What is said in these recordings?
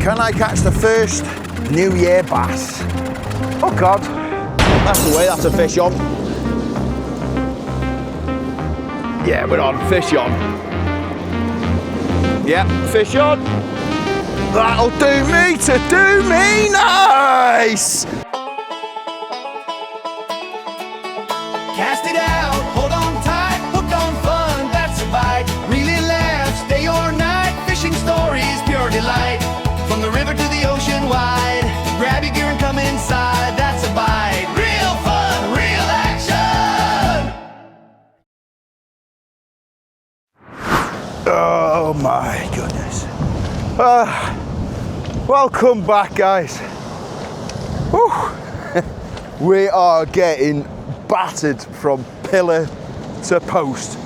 Can I catch the first New Year bass? Oh God, that's the way, that's a fish on. Yeah, we're on, fish on. Yeah, fish on. That'll do me to do me, nice! Cast it out, hold on tight, hooked on fun, that's a bite. Really laughs, day or night, fishing stories, pure delight. From the river to the ocean wide, grab your gear and come inside, that's a bite. Real fun, real action! Oh my goodness. Welcome back, guys. Whew. We are getting battered from pillar to post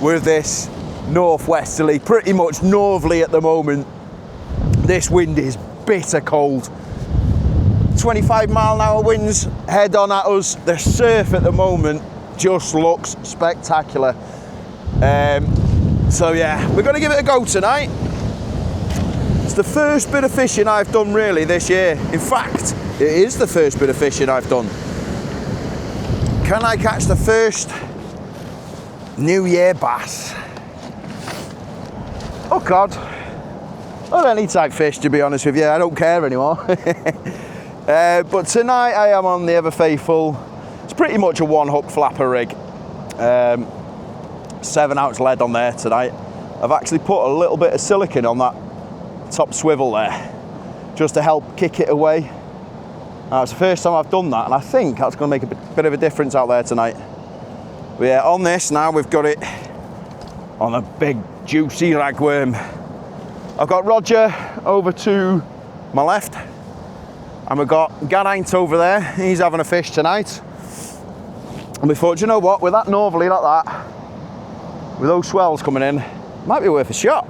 with this northwesterly, pretty much northerly at the moment. This wind is bitter cold. 25-mile-an-hour winds head on at us. The surf at the moment just looks spectacular. So yeah, we're gonna give it a go tonight. It's the first bit of fishing I've done really this year. In fact, it is the first bit of fishing I've done. Can I catch the first New Year bass? Oh God. Not any type fish, to be honest with you. I don't care anymore. But tonight I am on the ever faithful, it's pretty much a one hook flapper rig. 7-ounce lead on there tonight. I've actually put a little bit of silicone on that top swivel there, just to help kick it away. It's the first time I've done that, and I think that's going to make a bit of a difference out there tonight. But yeah, on this now we've got it on a big juicy ragworm. I've got Roger over to my left, and we've got Gerient over there. He's having a fish tonight. And we thought, you know what, with that northerly like that, with those swells coming in, might be worth a shot.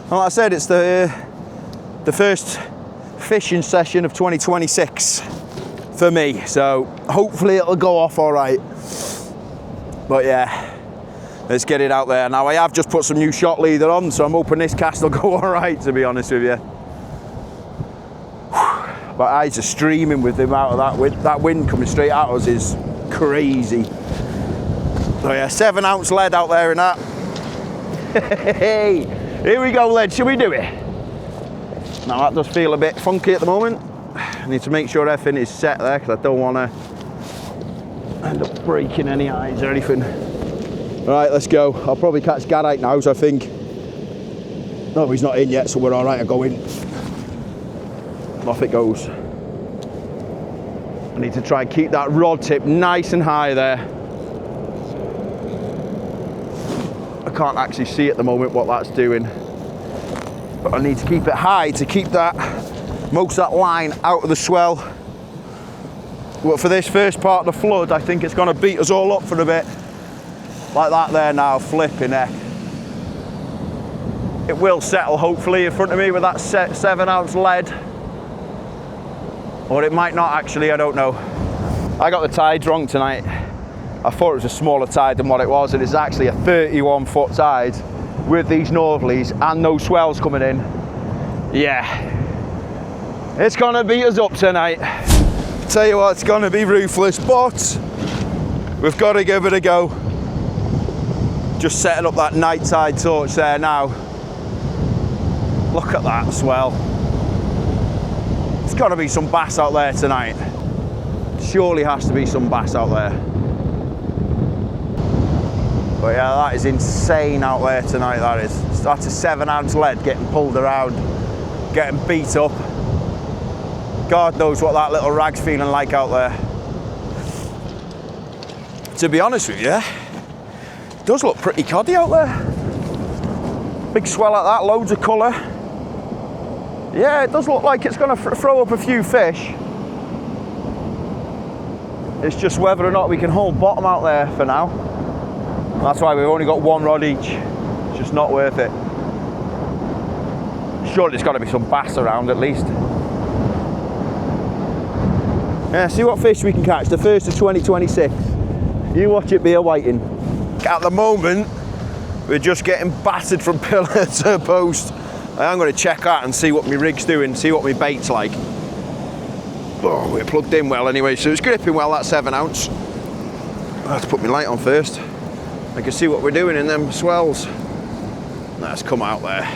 And like I said, it's the first fishing session of 2026 for me, so hopefully it'll go off all right. But yeah, let's get it out there. Now I have just put some new shot leader on, so I'm hoping this cast will go all right, to be honest with you. My eyes are streaming with the amount of that wind coming straight at us is crazy. So yeah, 7-ounce lead out there in that. Hey, here we go, lead, shall we do it? Now that does feel a bit funky at the moment. I need to make sure everything is set there, because I don't want to end up breaking any eyes or anything. All right, let's go. I'll probably catch Gerient now, so I think, no, he's not in yet, so we're all right, I'll go in. Off it goes. I need to try and keep that rod tip nice and high there. I can't actually see at the moment what that's doing, but I need to keep it high to keep that most of that line out of the swell. But for this first part of the flood, I think it's going to beat us all up for a bit. Like that there now, flipping heck. It will settle hopefully in front of me with that 7-ounce lead. Or it might not actually, I don't know. I got the tides wrong tonight. I thought it was a smaller tide than what it was, and it's actually a 31-foot tide with these northerlies and those swells coming in. Yeah, it's gonna beat us up tonight. Tell you what, it's gonna be ruthless, but we've got to give it a go. Just setting up that night tide torch there now. Look at that swell. There's got to be some bass out there tonight. Surely has to be some bass out there. But yeah, that is insane out there tonight, that is. That's a 7-ounce lead getting pulled around, getting beat up. God knows what that little rag's feeling like out there. To be honest with you, it does look pretty coddy out there. Big swell like that, loads of colour. Yeah, it does look like it's going to throw up a few fish. It's just whether or not we can hold bottom out there for now. That's why we've only got one rod each. It's just not worth it. Surely there's got to be some bass around at least. Yeah, see what fish we can catch. The first of 2026. You watch it be a waiting. At the moment, we're just getting battered from pillar to post. I am going to check that and see what my rig's doing, see what my bait's like. Oh, we're plugged in well anyway, so it's gripping well, that 7 ounce. I have to put my light on first. I can see what we're doing in them swells. Let's come out there.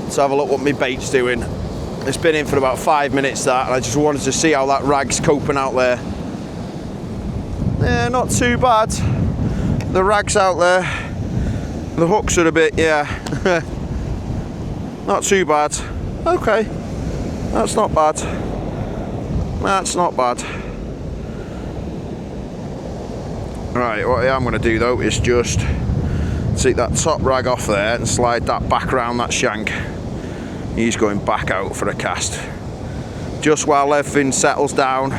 Let's have a look what my bait's doing. It's been in for about 5 minutes that, and I just wanted to see how that rag's coping out there. Yeah, not too bad. The rag's out there. The hooks are a bit, yeah. Not too bad. Okay. That's not bad. That's not bad. Right, what I am going to do though is just take that top rag off there and slide that back around that shank. He's going back out for a cast. Just while everything settles down.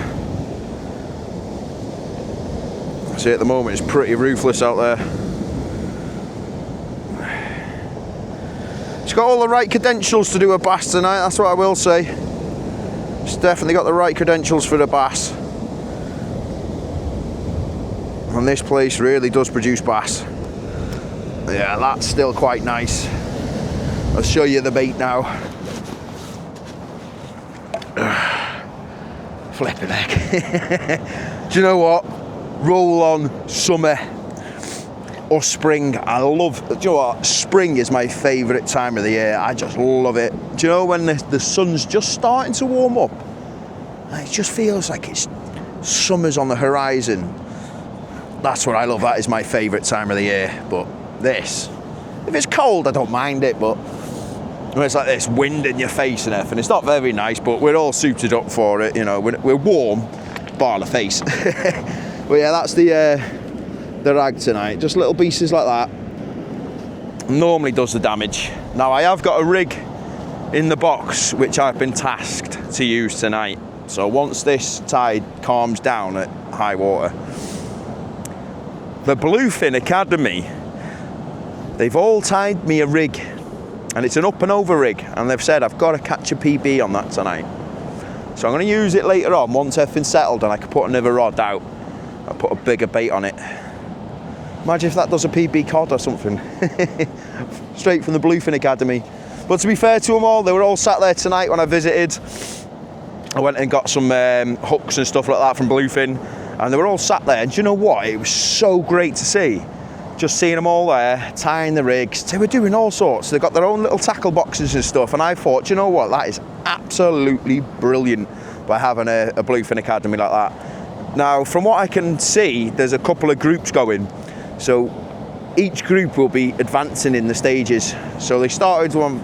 See, at the moment it's pretty ruthless out there. It's got all the right credentials to do a bass tonight, that's what I will say. It's definitely got the right credentials for the bass. And this place really does produce bass. Yeah, that's still quite nice. I'll show you the bait now. Flipping heck. Do you know what? Roll on summer or spring. I love, do you know what? Spring is my favourite time of the year. I just love it. Do you know when the sun's just starting to warm up? It just feels like it's summer's on the horizon. That's what I love. That is my favourite time of the year. But this, if it's cold, I don't mind it. But when it's like this wind in your face and everything, it's not very nice. But we're all suited up for it. You know, we're warm, bar the face. But yeah, that's the rag tonight. Just little pieces like that. Normally does the damage. Now I have got a rig in the box which I've been tasked to use tonight. So once this tide calms down at high water, the Bluefin Academy, they've all tied me a rig, and it's an up and over rig, and they've said I've got to catch a PB on that tonight. So I'm going to use it later on once everything's settled and I can put another rod out. I'll put a bigger bait on it. Imagine if that does a PB cod or something. Straight from the Bluefin Academy. But to be fair to them all, they were all sat there tonight when I visited. I went and got some hooks and stuff like that from Bluefin, and they were all sat there. And do you know what? It was so great to see. Just seeing them all there, tying the rigs. They were doing all sorts. They got their own little tackle boxes and stuff. And I thought, do you know what? That is absolutely brilliant by having a Bluefin Academy like that. Now, from what I can see, there's a couple of groups going. So each group will be advancing in the stages. So they started one,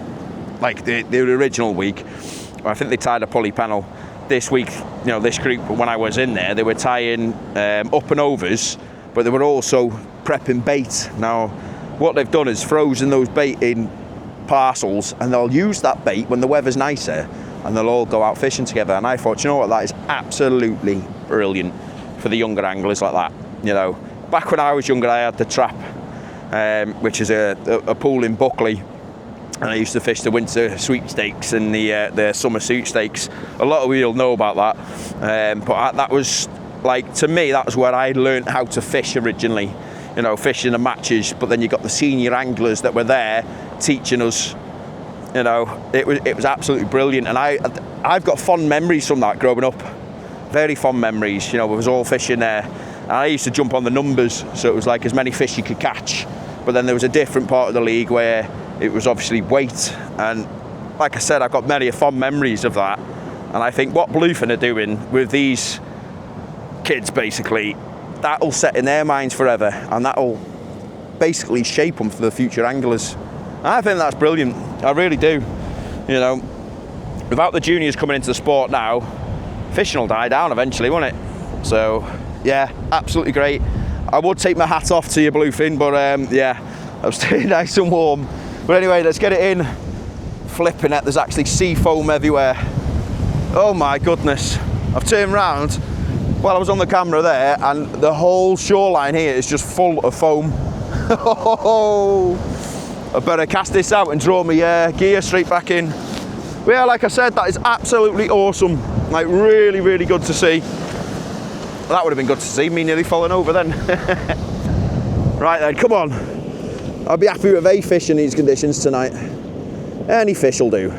like the original week, I think they tied a pulley panel. This week, you know, this group, when I was in there, they were tying up and overs, but they were also prepping bait. Now, what they've done is frozen those bait in parcels, and they'll use that bait when the weather's nicer, and they'll all go out fishing together. And I thought, you know what, that is absolutely brilliant for the younger anglers like that. You know, back when I was younger, I had the Trap, which is a pool in Buckley. And I used to fish the winter sweepstakes and the summer sweepstakes. A lot of you will know about that. But that was, like, to me, that was where I learned how to fish originally. You know, fishing the matches. But then you got the senior anglers that were there teaching us. You know, it was absolutely brilliant. And I've got fond memories from that growing up. Very fond memories. You know, we was all fishing there. And I used to jump on the numbers. So it was like as many fish you could catch. But then there was a different part of the league where it was obviously weight, and like I said, I've got many fond memories of that. And I think what Bluefin are doing with these kids, basically, that'll set in their minds forever, and that'll basically shape them for the future anglers. And I think that's brilliant. I really do. You know, without the juniors coming into the sport now, fishing will die down eventually, won't it? So yeah, absolutely great. I would take my hat off to you, Bluefin, but yeah, I'm staying nice and warm. But anyway, let's get it in. Flipping it, there's actually sea foam everywhere. Oh my goodness. I've turned round while I was on the camera there, and the whole shoreline here is just full of foam. I better cast this out and draw my gear straight back in. But yeah, like I said, that is absolutely awesome. Like, really, really good to see. That would have been good to see, me nearly falling over then. Right then, come on. I'd be happy with a fish in these conditions tonight. Any fish will do.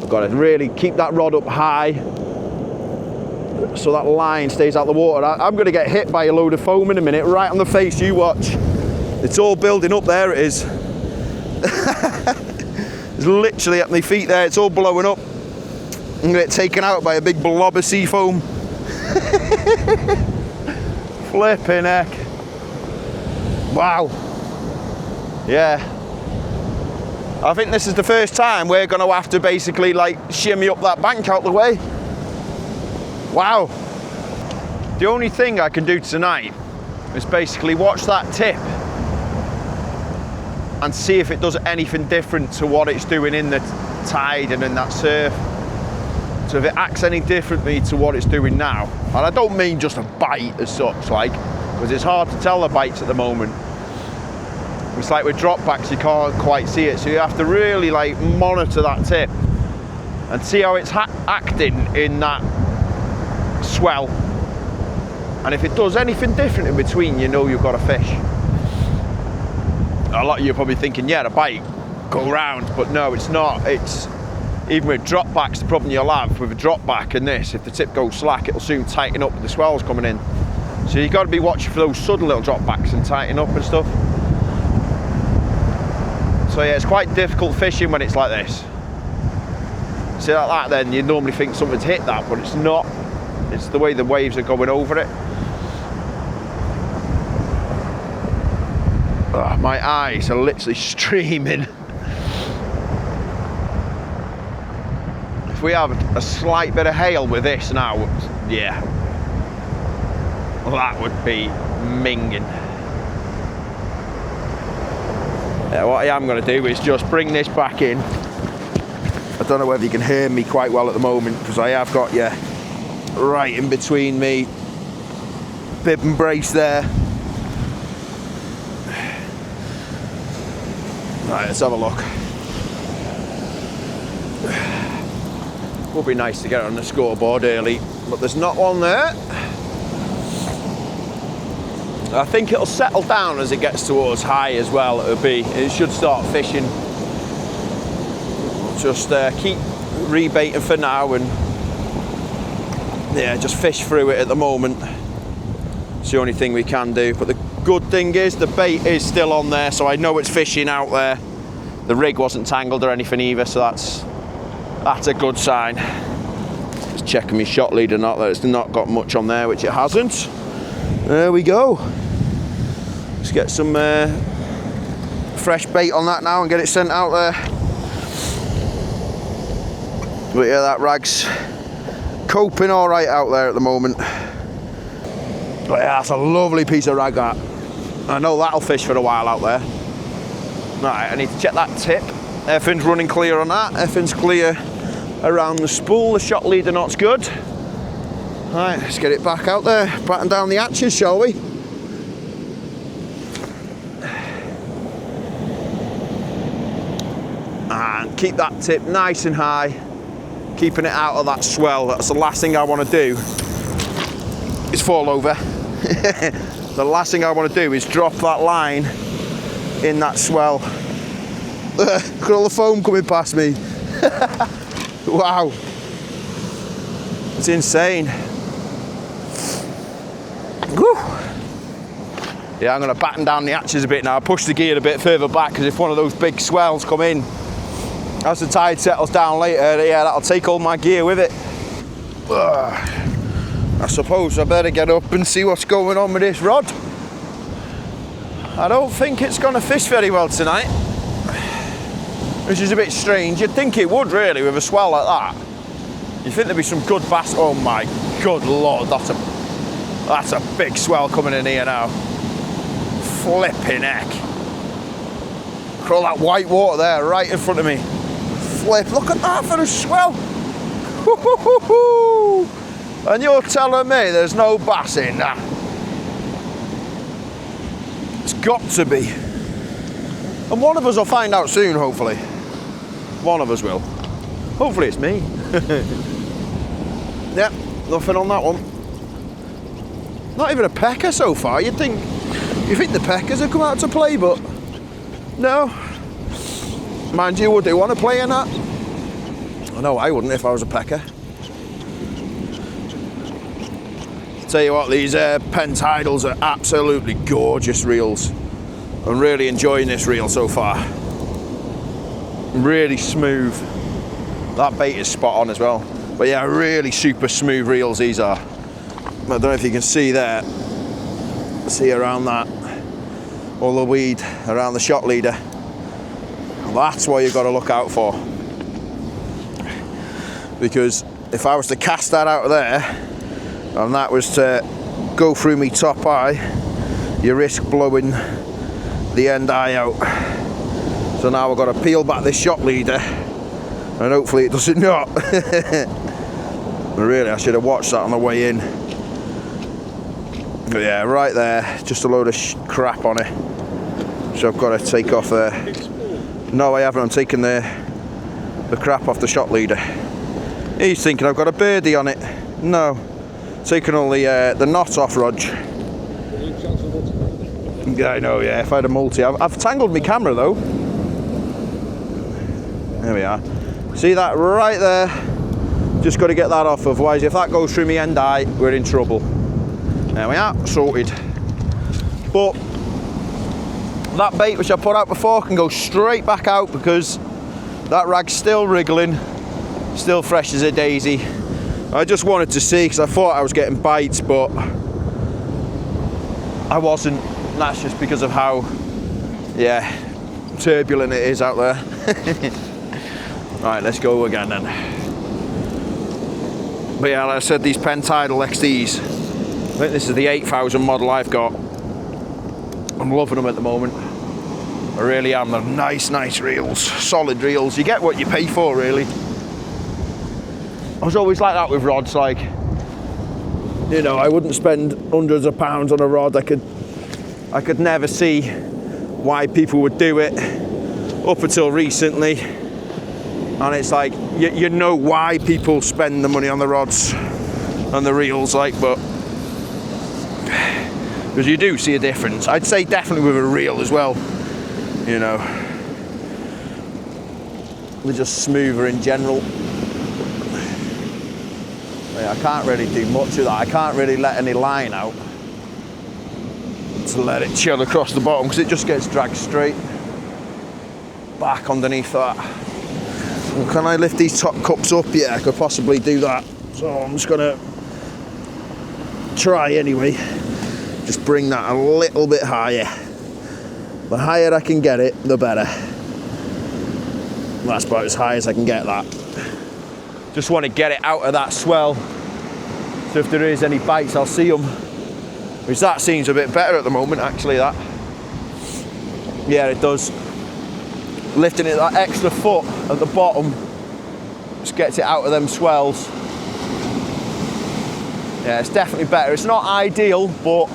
I've got to really keep that rod up high so that line stays out the water. I'm going to get hit by a load of foam in a minute, right on the face, you watch. It's all building up, there it is. It's literally at my feet there, it's all blowing up. I'm going to get taken out by a big blob of sea foam. Flipping heck. Wow. Yeah. I think this is the first time we're going to have to basically like shimmy up that bank out the way. Wow. The only thing I can do tonight is basically watch that tip and see if it does anything different to what it's doing in the tide and in that surf. So if it acts any differently to what it's doing now, and I don't mean just a bite as such, like, because it's hard to tell the bites at the moment. It's like with dropbacks, you can't quite see it, so you have to really like monitor that tip and see how it's acting in that swell. And if it does anything different in between, you know you've got a fish. A lot of you are probably thinking, yeah, a bite, go round, but no, it's not. It's even with dropbacks, the problem you'll have with a dropback and this, if the tip goes slack, it'll soon tighten up with the swells coming in. So you've got to be watching for those sudden little dropbacks and tighten up and stuff. So yeah, it's quite difficult fishing when it's like this. See like that, then you normally think something's hit that, but it's not. It's the way the waves are going over it. Oh, my eyes are literally streaming. If we have a slight bit of hail with this now, yeah, that would be minging. Yeah, what I am going to do is just bring this back in. I don't know whether you can hear me quite well at the moment because I have got you right in between me bib and brace there. Right, let's have a look. Would be nice to get it on the scoreboard early, but there's not one there. I think it'll settle down as it gets towards high as well. It should start fishing. Just keep rebaiting for now and yeah, just fish through it at the moment. It's the only thing we can do. But the good thing is the bait is still on there, so I know it's fishing out there. The rig wasn't tangled or anything either, so that's a good sign. Just checking my shot lead or not, that it's not got much on there, which it hasn't. There we go. Let's get some fresh bait on that now and get it sent out there. But yeah, that rag's coping all right out there at the moment. But yeah, that's a lovely piece of rag, that. I know that'll fish for a while out there. Right, I need to check that tip. Everything's running clear on that. Everything's clear around the spool. The shot leader knot's good. Right, let's get it back out there. Batten down the hatches, shall we? And keep that tip nice and high. Keeping it out of that swell. That's the last thing I want to do is fall over. The last thing I want to do is drop that line in that swell. Look at all the foam coming past me. Wow. It's insane. Woo. Yeah, I'm going to batten down the hatches a bit now. Push the gear a bit further back because if one of those big swells come in, as the tide settles down later, yeah, that'll take all my gear with it. I suppose I better get up and see what's going on with this rod. I don't think it's going to fish very well tonight, which is a bit strange. You'd think it would really with a swell like that. You'd think there'd be some good bass. Oh my good lord, that's a big swell coming in here now. Flipping heck. Look at all that white water there right in front of me. Flip, look at that for a swell. And you're telling me there's no bass in that? It's got to be. And one of us will find out soon, hopefully. One of us will. Hopefully it's me. Yep, nothing on that one. Not even a pecker so far. You think the peckers have come out to play, but no. Mind you, would they want to play in that? No, I wouldn't if I was a pecker. Tell you what, these Pentidals are absolutely gorgeous reels. I'm really enjoying this reel so far. Really smooth. That bait is spot on as well. But yeah, really super smooth reels these are. I don't know if you can see there. See around that, all the weed around the shot leader. That's what you've got to look out for. Because if I was to cast that out of there, and that was to go through me top eye, you risk blowing the end eye out. So now I've got to peel back this shot leader, and hopefully it doesn't not. Really, I should have watched that on the way in. But yeah, right there, just a load of crap on it. So I've got to take off no, I haven't. I'm taking the crap off the shot leader. He's thinking I've got a birdie on it. No, taking all the knot off, Rog. Yeah, I know. Yeah, if I had a multi, I've tangled my camera though. There we are. See that right there? Just got to get that off. Otherwise, if that goes through my end eye, we're in trouble. There we are, sorted. But that bait which I put out before can go straight back out because that rag's still wriggling, still fresh as a daisy. I just wanted to see because I thought I was getting bites, but I wasn't. And that's just because of how, yeah, turbulent it is out there. Right, let's go again then. But yeah, like I said, these Pentidal XDs, I think this is the 8000 model I've got. I'm loving them at the moment. I really am. They're nice reels, solid reels. You get what you pay for, really. I was always like that with rods, like, you know, I wouldn't spend hundreds of pounds on a rod. I could never see why people would do it up until recently. And it's like, you know why people spend the money on the rods and the reels, like, but because you do see a difference. I'd say definitely with a reel as well, you know. They're just smoother in general. Yeah, I can't really do much of that. I can't really let any line out to let it chill across the bottom because it just gets dragged straight back underneath that. Well, can I lift these top cups up? Yeah, I could possibly do that. So I'm just gonna try anyway. Just bring that a little bit higher. The higher I can get it, the better. That's about as high as I can get that. Just want to get it out of that swell. So if there is any bites, I'll see them. Which that seems a bit better at the moment, actually, that. Yeah, it does. Lifting it that extra foot at the bottom just gets it out of them swells. Yeah, it's definitely better. It's not ideal, but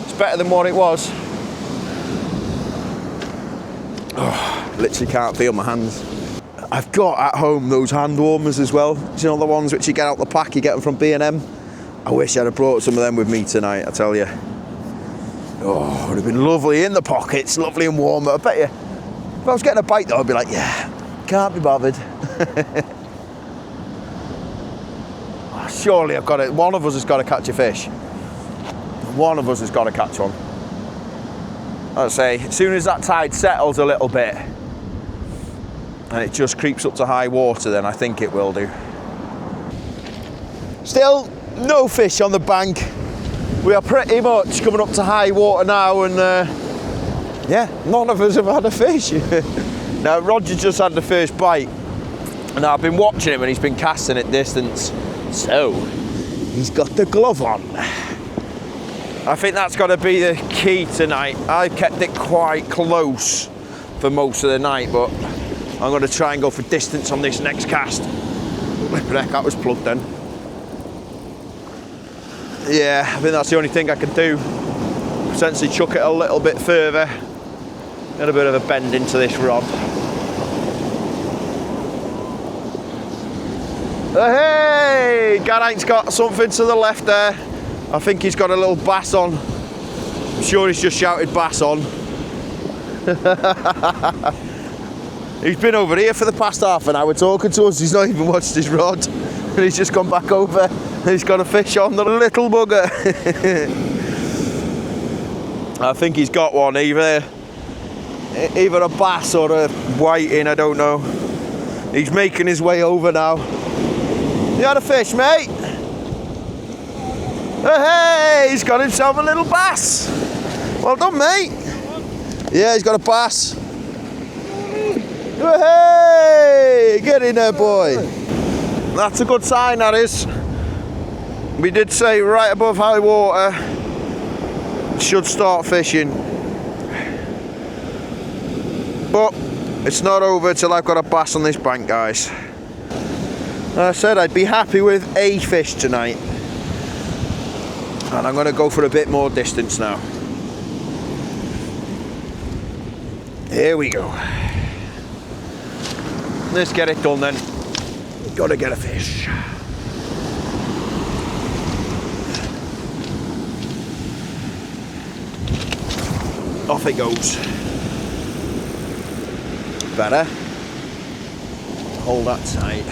it's better than what it was. Oh, literally can't feel my hands. I've got at home those hand warmers as well. You know, the ones which you get out the pack, you get them from B&M. I wish I'd have brought some of them with me tonight, I tell you. Oh, it would have been lovely in the pockets, lovely and warm. I bet you, if I was getting a bite though, I'd be like, yeah, can't be bothered. Oh, surely I've got it. One of us has got to catch a fish. One of us has got to catch one. I'd say, as soon as that tide settles a little bit, and it just creeps up to high water, then I think it will do. Still no fish on the bank. We are pretty much coming up to high water now, and yeah, none of us have had a fish. Now Roger just had the first bite, and I've been watching him and he's been casting at distance, so he's got the glove on. I think that's got to be the key tonight. I've kept it quite close for most of the night, but I'm going to try and go for distance on this next cast. Flippin' heck, that was plugged then. Yeah, I think that's the only thing I can do. Potentially chuck it a little bit further. Get a bit of a bend into this rod. Hey, Geraint's got something to the left there. I think he's got a little bass on. I'm sure he's just shouted bass on. He's been over here for the past half an hour talking to us. He's not even watched his rod. And he's just gone back over and he's got a fish on, the little bugger. I think he's got one, either a bass or a whiting, I don't know. He's making his way over now. You had a fish, mate? Hey, he's got himself a little bass. Well done, mate. Yeah, he's got a bass. Hey, get in there, boy. That's a good sign, that is. We did say right above high water, should start fishing. But it's not over till I've got a bass on this bank, guys. I said I'd be happy with a fish tonight. And I'm going to go for a bit more distance now. Here we go. Let's get it done then. Got to get a fish. Off it goes. Better. Hold that tight.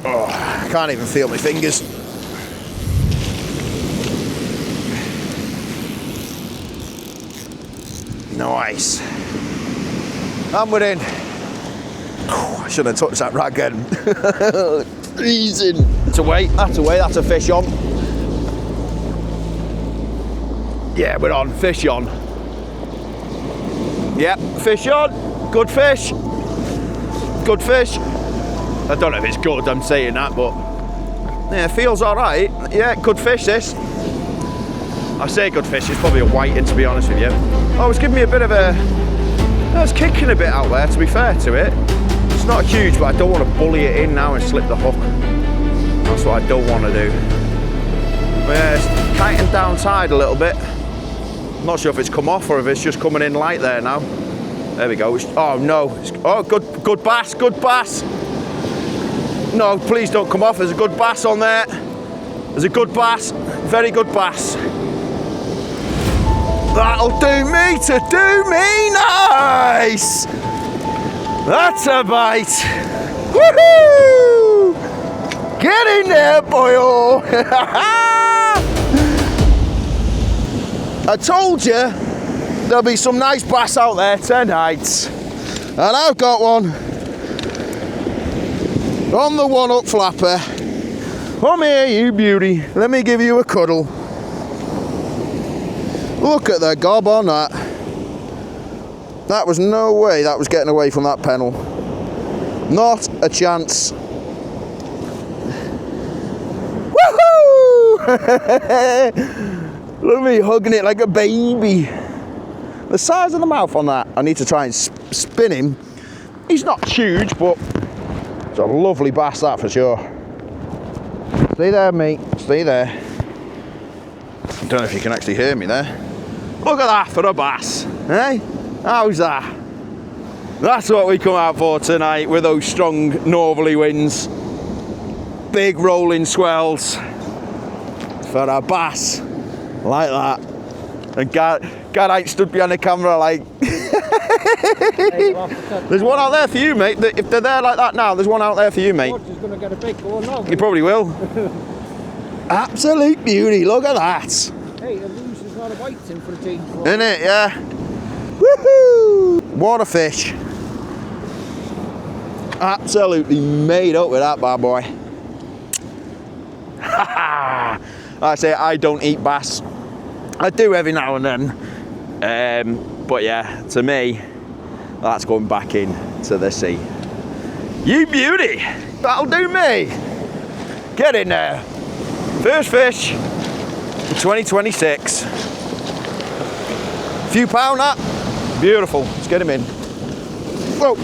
Oh, I can't even feel my fingers. Nice. And we're in. I shouldn't have touched that rag again. Freezing. That's away, that's a fish on. Yeah, we're on, fish on. Yep, fish on. Good fish. Good fish. I don't know if it's good, I'm saying that, but yeah, it feels alright. Yeah, good fish this. I say good fish, it's probably a whiting, to be honest with you. Oh, it's giving me a bit of a... I was kicking a bit out there, to be fair to it. It's not huge, but I don't want to bully it in now and slip the hook. That's what I don't want to do. But yeah, it's kiting down tide a little bit. I'm not sure if it's come off or if it's just coming in light there now. There we go. Oh no. Oh, good bass, good bass. No, please don't come off. There's a good bass on there. There's a good bass. Very good bass. That'll do me to do me nice. That's a bite. Woohoo! Get in there, boyo. I told you there'll be some nice bass out there tonight. And I've got one. On the one up flapper. Come here, you beauty. Let me give you a cuddle. Look at the gob on that. That was no way that was getting away from that pennel. Not a chance. Woohoo! Look at me hugging it like a baby. The size of the mouth on that, I need to try and spin him. He's not huge, but it's a lovely bass, that for sure. Stay there, mate. Stay there. I don't know if you can actually hear me there. Look at that for a bass, eh? How's that? That's what we come out for tonight with those strong northerly winds. Big rolling swells for a bass like that. And God ain't stood behind the camera like... There's one out there for you, mate. If they're there like that now, there's one out there for you, mate. He's going to get a big one now. You probably will. Absolute beauty, look at that. Hey, a loose is not a whiting for a change. Isn't it, yeah? Woohoo! What a fish. Absolutely made up with that bad boy. I say I don't eat bass. I do every now and then. But yeah, to me, that's going back into the sea. You beauty! That'll do me! Get in there. First fish for 2026. Few pound that. Beautiful. Let's get him in. Whoa.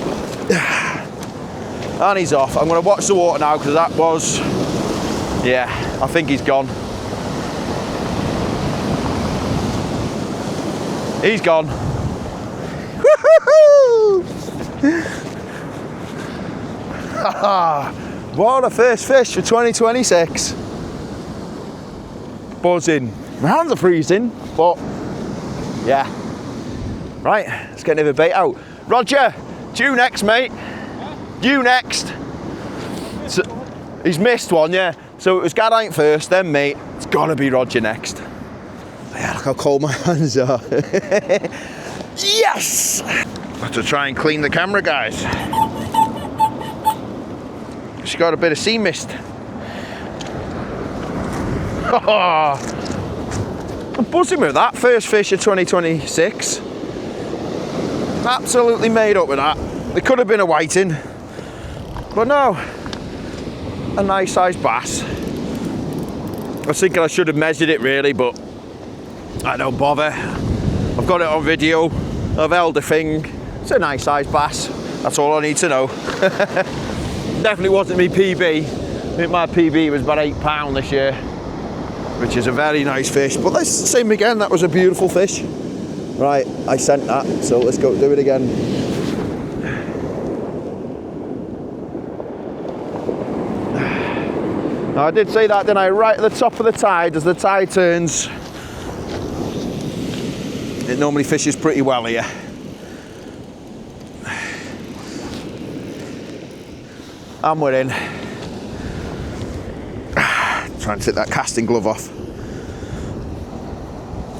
And he's off. I'm going to watch the water now because that was... Yeah, I think he's gone. He's gone. What a first fish for 2026. buzzing. My hands are freezing, but yeah. Right, let's get another bait out. Roger, it's you next, mate. You next. So, he's missed one, yeah. So it was Gerient first, then mate. It's gotta be Roger next. Yeah, look how cold my hands are. Yes! Have to try and clean the camera, guys. She got a bit of sea mist. I'm buzzing with that. First fish of 2026. Absolutely made up with that. It could have been a whiting, but no. A nice sized bass. I was thinking I should have measured it really, but I don't bother. I've got it on video. I've held the thing. It's a nice sized bass. That's all I need to know. Definitely wasn't me PB. I think my PB was about £8 this year, which is a very nice fish. But let's same again. That was a beautiful fish. Right, I sent that, so let's go do it again. Now I did say that, didn't I? Right at the top of the tide, as the tide turns, it normally fishes pretty well here. And we're in. Trying to take that casting glove off.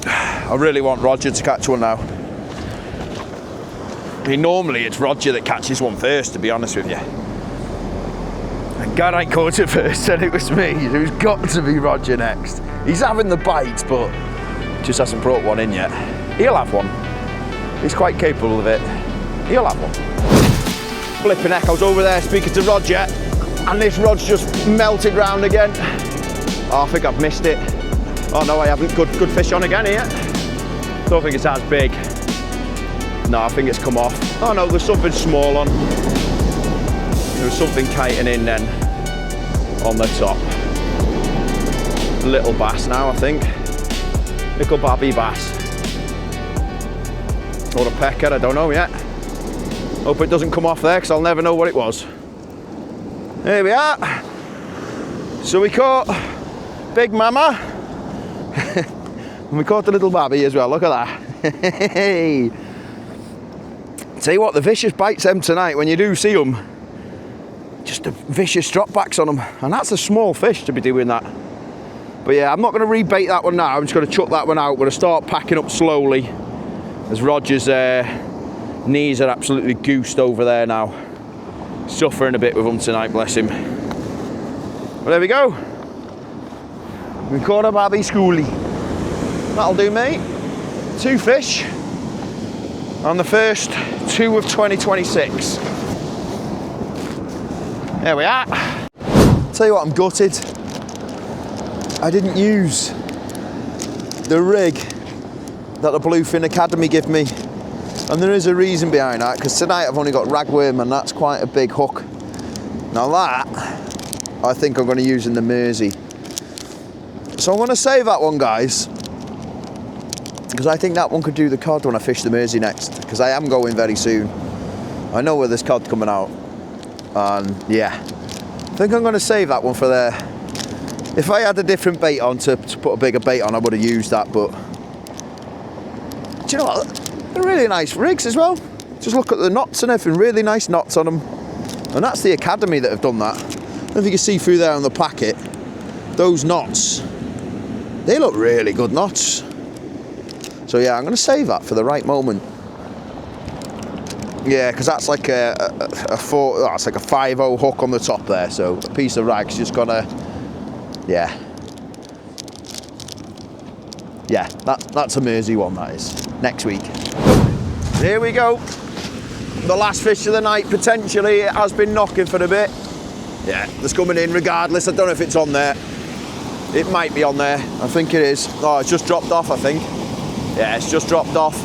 I really want Roger to catch one now. I mean, normally it's Roger that catches one first, to be honest with you. And Gerient caught it first, and it was me. Who's got to be Roger next. He's having the bite, but just hasn't brought one in yet. He'll have one. He's quite capable of it. He'll have one. Flipping heck, I was over there speaking to Roger, and this rod's just melted round again. Oh, I think I've missed it. Oh no, I haven't. Good fish on again here. Don't think it's as big. No, I think it's come off. Oh no, there's something small on. There's something kiting in then on the top. Little bass now, I think. Little babby bass. Or a pecker, I don't know yet. Hope it doesn't come off there, because I'll never know what it was. There we are. So we caught Big Mama. And we caught the little babby as well, look at that. Hey. Tell you what, the vicious bites them tonight, when you do see them, just the vicious dropbacks on them. And that's a small fish to be doing that. But yeah, I'm not going to rebait that one now. I'm just going to chuck that one out. We're going to start packing up slowly, as Roger's knees are absolutely goosed over there now. Suffering a bit with them tonight, bless him. Well, there we go. We caught a babby schoolie. That'll do, mate. 2 fish on the first 2 of 2026. There we are. Tell you what, I'm gutted. I didn't use the rig that the Bluefin Academy give me. And there is a reason behind that, because tonight I've only got ragworm, and that's quite a big hook. Now that, I think I'm going to use in the Mersey. So I'm going to save that one, guys, because I think that one could do the cod when I fish the Mersey next, because I am going very soon. I know where there's cod coming out, and yeah, I think I'm going to save that one for there. If I had a different bait on to put a bigger bait on, I would have used that, but do you know what? They're really nice rigs as well. Just look at the knots and everything, really nice knots on them. And that's the Academy that have done that. I don't know if you can see through there on the packet, those knots, they look really good knots. So yeah, I'm going to save that for the right moment. Yeah, because that's like a 5-0 hook on the top there, so a piece of rag's just gonna, yeah, that's a Mersey one, that is. Next week. Here we go. The last fish of the night, potentially. It has been knocking for a bit. Yeah, it's coming in regardless. I don't know if it's on there. It might be on there. I think it is. Oh, it's just dropped off, I think. Yeah, it's just dropped off.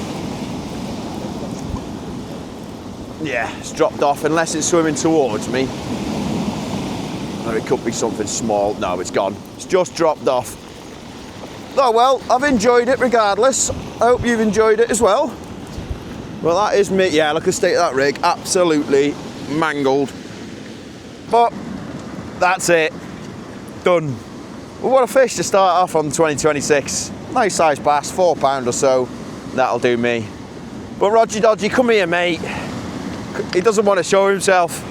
Yeah, it's dropped off, unless it's swimming towards me. Or it could be something small. No, it's gone. It's just dropped off. Oh well, I've enjoyed it regardless. I hope you've enjoyed it as well. Well, that is me. Yeah, look at the state of that rig. Absolutely mangled. But that's it. Done. We want a fish to start off on 2026. Nice size bass, £4 or so. That'll do me. But Roger Dodgy, come here, mate. He doesn't want to show himself.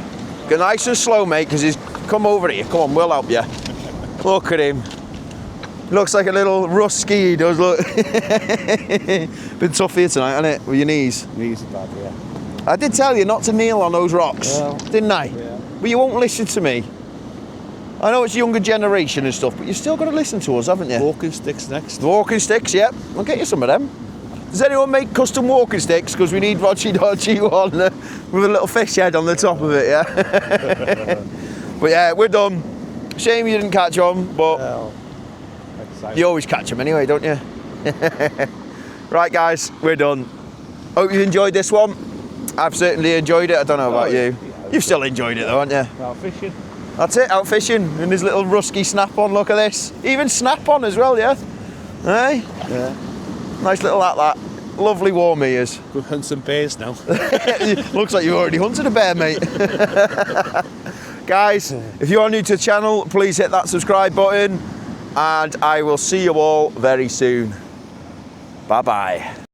Go nice and slow, mate, because he's come over here. Come on, we'll help you. Look at him. Looks like a little rusky, he does, look. Been tough here tonight, hasn't it, with your knees? Knees are bad, yeah. I did tell you not to kneel on those rocks, Well, didn't I? yeah. But you won't listen to me. I know it's younger generation and stuff, but you've still got to listen to us, haven't you? Walking sticks next. Walking sticks, yep. I'll get you some of them. Does anyone make custom walking sticks? Because we need Roger Dodgy one with a little fish head on the top of it, yeah? But yeah, we're done. Shame you didn't catch on, but Well, exciting. you always catch them anyway, don't you? Right, guys, we're done. Hope you enjoyed this one. I've certainly enjoyed it. I don't know about you. You've still enjoyed it though, haven't you? Now fishing. That's it, out fishing in his little rusky snap-on. Look at this. Even snap-on as well, yeah? Hey? Yeah. Nice little that. Lovely warm ears. Go hunt some bears now. Looks like you've already hunted a bear, mate. Guys, if you are new to the channel, please hit that subscribe button. And I will see you all very soon. Bye-bye.